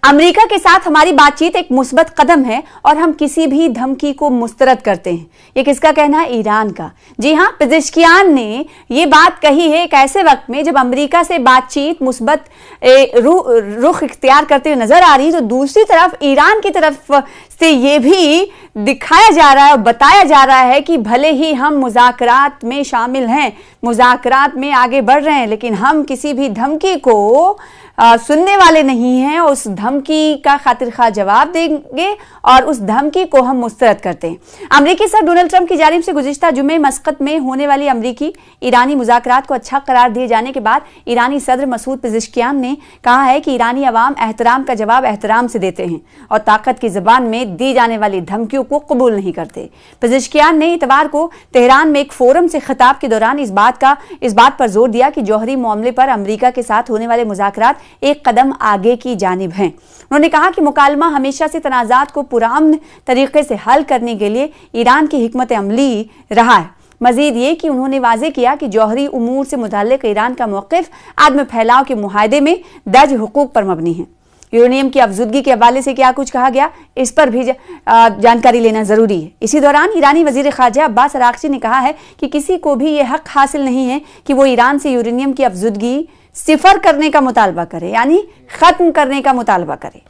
America के साथ हमारी बातचीत एक मुस्बत कदम है और हम किसी भी धमकी को मुस्तरद करते हैं। ये किसका कहना है? ईरान का। जी हां, पेजेश्कियान ने ये बात कही है एक ऐसे वक्त में जब अमेरिका से बातचीत मुस्बत रुख इख्तियार करते हुए नजर आ रही है, तो दूसरी तरफ ईरान की तरफ से ये भी दिखाया जा रहा है और बताया जा रहा है कि भले ही हम मुज़ाकरात में शामिल हैं, मुज़ाकरात में आगे बढ़ रहे हैं, लेकिन हम किसी भी धमकी को सुनने वाले नहीं हैं। उस धमकी का खातिर खा जवाब देंगे और उस धमकी को हम मुस्तरद करते हैं। अमेरिकी सदर डोनाल्ड ट्रंप की जानिब से गुज़िश्ता जुमे मस्कत में होने वाली अमेरिकी ईरानी मुज़ाकरात को अच्छा करार दिए जाने के बाद ईरानी सदर मसूद पेजेश्कियान ने कहा है कि ईरानी अवाम एहतराम का जवाब एहतराम से देते हैं और ताकत की ज़बान में दी जाने वाली धमकियों को कबूल नहीं करते। पेजेश्कियान ने इतवार को तेहरान में एक फोरम से खिताब के दौरान इस बात पर जोर दिया कि जौहरी मामले पर अमेरिका के साथ होने वाले मुज़ाकरात एक कदम आगे की जानिब हैं। उन्होंने कहा कि मुकालमा हमेशा से तनाज़ात को पुरअमन तरीके से हल करने के लिए ईरान की हिकमत अमली रहा है। मजीद ये कि उन्होंने वाज़े किया कि जौहरी उमूर से मुताल्लिक़ ईरान का मौक़िफ़ आदम फैलाव के मुआहदे में दर्ज हुकूक पर मबनी है। यूरेनियम की अफजुदगी के हवाले से क्या कुछ कहा गया, इस पर भी जानकारी लेना जरूरी है। इसी दौरान ईरानी वजीर खारजा अब्बास अराग़ची ने कहा है कि किसी को भी यह हक हासिल नहीं है कि वो ईरान से यूरेनियम की अफजुदगी सिफर करने का मुतालबा करे, यानी खत्म करने का मुतालबा करे।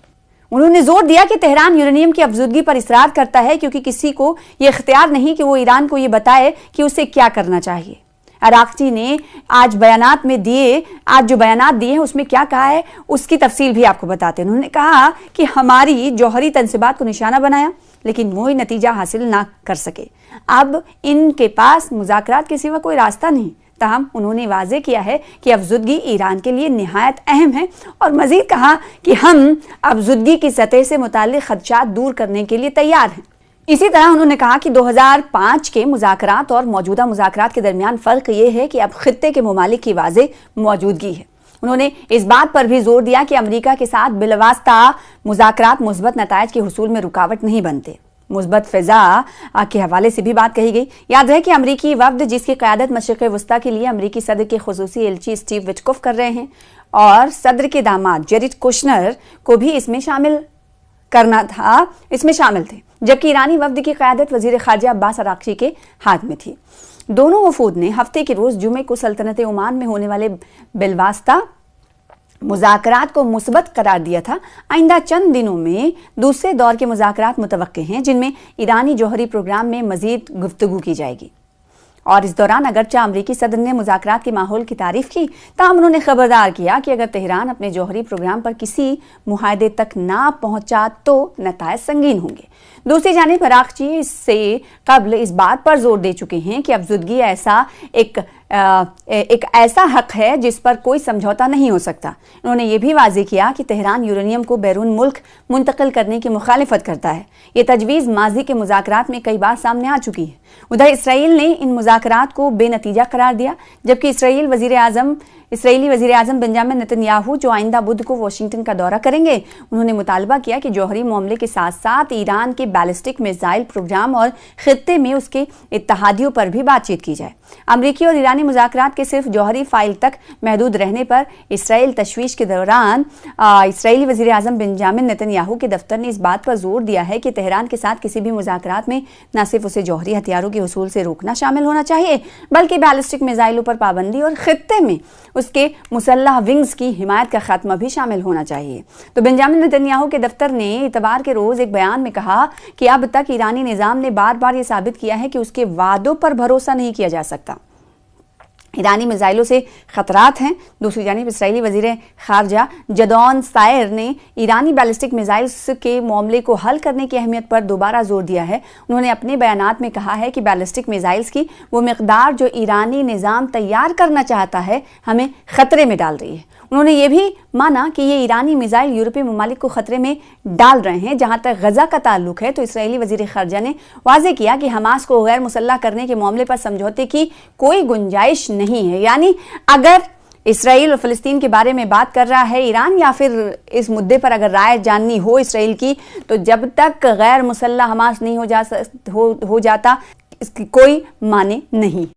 उन्होंने जोर दिया कि तेहरान यूरेनियम की अफजुदगी पर इसरार करता है क्योंकि किसी को यह इख्तियार नहीं कि वो ईरान को यह बताए कि उसे क्या करना चाहिए। अराग़ची ने आज जो बयानात दिए हैं उसमें क्या कहा है उसकी तफसील भी आपको बताते हैं। उन्होंने कहा कि हमारी जौहरी तनसीबात को निशाना बनाया लेकिन वही नतीजा हासिल ना कर सके। अब इनके पास मुज़ाकरात के सिवा कोई रास्ता नहीं। ताहम उन्होंने वाज़े किया है कि अफजुदगी ईरान के लिए निहायत अहम है और मज़ीद कहा कि हम अफजुदगी की सतह से मुताल्लिक़ ख़दशात दूर करने के लिए तैयार हैं। इसी तरह उन्होंने कहा कि 2005 के मुज़ाकरात और मौजूदा मुज़ाकरात के दरमियान फ़र्क ये है कि अब खित्ते के ममालिक की वाज़े मौजूदगी है। उन्होंने इस बात पर भी जोर दिया कि अमेरिका के साथ बिलवास्ता मुज़ाकरात मुस्बत नताइज के हुसूल में रुकावट नहीं बनते। मुस्बत फ़िज़ा के हवाले से भी बात कही गई। याद रहे कि अमरीकी वफ़द जिसकी क़यादत मशरिक़ वस्ता के लिए अमरीकी सदर के ख़ुसूसी एलची स्टीव विटकोफ़ कर रहे हैं और सदर के दामाद जेरेड कुशनर को भी इसमें शामिल थे, जबकि ईरानी वफ़द की क़यादत वज़ीर ख़ारजा अब्बास अराग़ची के हाथ में थी। दोनों वफ़ूद ने हफ्ते के रोज़ जुमे को सल्तनत ओमान में होने वाले बिलवास्ता मुज़ाकरात को मुस्बत करार दिया था। आइंदा चंद दिनों में दूसरे दौर के मुज़ाकरात मुतवक्के हैं जिनमें ईरानी जौहरी प्रोग्राम में मज़ीद गुफ्तगू की जाएगी। और इस दौरान अगरचे अमरीकी सदर ने मुज़ाकरात के माहौल की तारीफ की, ताहम उन्होंने खबरदार किया कि अगर तेहरान अपने जौहरी प्रोग्राम पर किसी मुआहदे तक ना पहुंचा तो नताइज संगीन होंगे। दूसरी जानिब अराग़ची इससे कबल इस बात पर जोर दे चुके हैं कि अफजुदगी एक ऐसा हक है जिस पर कोई समझौता नहीं हो सकता। उन्होंने ये भी वाज़े किया कि तेहरान यूरेनियम को बैरून मुल्क मुंतकिल करने की मुखालिफत करता है। ये तजवीज़ माजी के मुज़ाकरात में कई बार सामने आ चुकी है। उधर इसराइल ने इन मुज़ाकरात को बेनतीजा करार दिया, जबकि इसराइली वज़ीर आज़म बेंजामिन नेतन्याहू जो आइंदा बुध को वाशिंगटन का दौरा करेंगे, उन्होंने मुतालबा किया कि जौहरी मामले के साथ साथ ईरान के बैलिस्टिक मिसाइल प्रोग्राम और खित्ते में उसके इत्तहादियों पर भी बातचीत की जाए। अमरीकी और ईरानी मुज़ाकरात के सिर्फ जौहरी फाइल तक महदूद रहने पर इसराइल तशवीश के दौरान इसराइली वज़ीर आज़म बेंजामिन नेतन्याहू के दफ्तर ने इस बात पर जोर दिया है कि तेहरान के साथ किसी भी मुज़ाकरात में न सिर्फ उसे जौहरी हथियारों के हुसूल से रोकना शामिल होना चाहिए, बल्कि बैलिस्टिक मिसाइलों पर पाबंदी और खित्ते में उसके मुसल्लह विंग्स की हिमायत का खात्मा भी शामिल होना चाहिए। तो बेंजामिन नेतन्याहू के दफ्तर ने इतवार के रोज एक बयान में कहा कि अब तक ईरानी निज़ाम ने बार बार यह साबित किया है कि उसके वादों पर भरोसा नहीं किया जा सकता। ईरानी मिसाइलों से खतरात हैं। दूसरी जानिब इसराइली वज़ीर ख़ारजा जदौन सायर ने ईरानी बैलिस्टिक मिसाइल्स के मामले को हल करने की अहमियत पर दोबारा जोर दिया है। उन्होंने अपने बयानात में कहा है कि बैलिस्टिक मिसाइल्स की वो मिक़दार जो ईरानी निज़ाम तैयार करना चाहता है हमें ख़तरे में डाल रही है। उन्होंने ये भी माना कि ये ईरानी मिसाइल यूरोपीय ममालिक को खतरे में डाल रहे हैं। जहां तक गजा का ताल्लुक है तो इसराइली वज़ीर ख़ारजा ने वाज़े किया कि हमास को गैर मुसल्लह करने के मामले पर समझौते की कोई गुंजाइश नहीं है। यानी अगर इसराइल और फ़लस्तीन के बारे में बात कर रहा है ईरान, या फिर इस मुद्दे पर अगर राय जाननी हो इसराइल की, तो जब तक गैर मुसल्लह हमास नहीं हो जाता इसकी कोई माने नहीं।